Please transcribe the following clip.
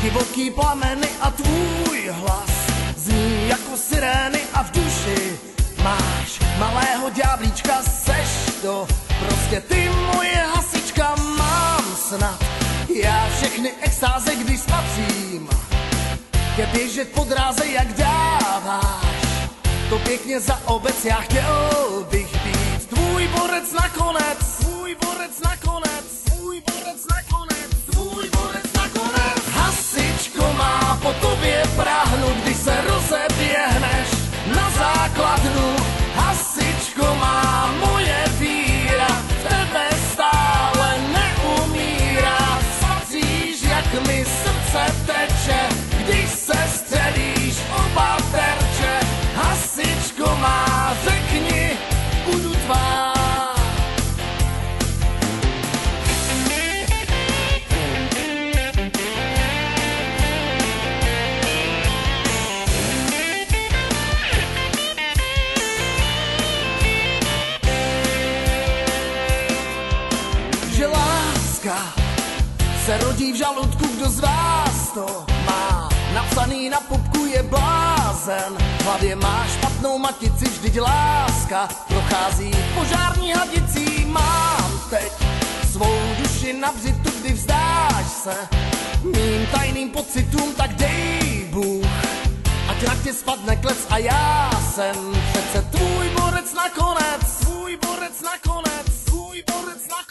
divoký plameny a tvůj hlas zní jako sirény a v duši máš malého ďáblíčka, seš to prostě ty moje hasička, mám snad já všechny extáze, když spatřím tě běžet po dráze, jak dáváš to pěkně za obec, já chtěl bych být tvůj borec nakonec, tvůj borec nakonec, tvůj borec nakonec, tvůj borec nakonec. Hasičko má po tobě práhnu, když se rozeběhneš na základnu. Hasičko má moje víra, v tebe stále neumírá. Spatříš, jak mi srdce teče, když se střelíš oba terče. Hasičko má, řekni, budu tvá. Že láska se rodí v žaludku, kdo z vás to má napsaný na pupku, je blázen. V hlavě máš špatnou matici, vždyť láska prochází požární hadicí. Mám teď svou duši na břitu, kdy vzdáš se mým tajným pocitům, tak dej Bůh, ať na tě spadne klec a já jsem přece tvůj borec nakonec, tvůj borec nakonec, tvůj borec nakonec.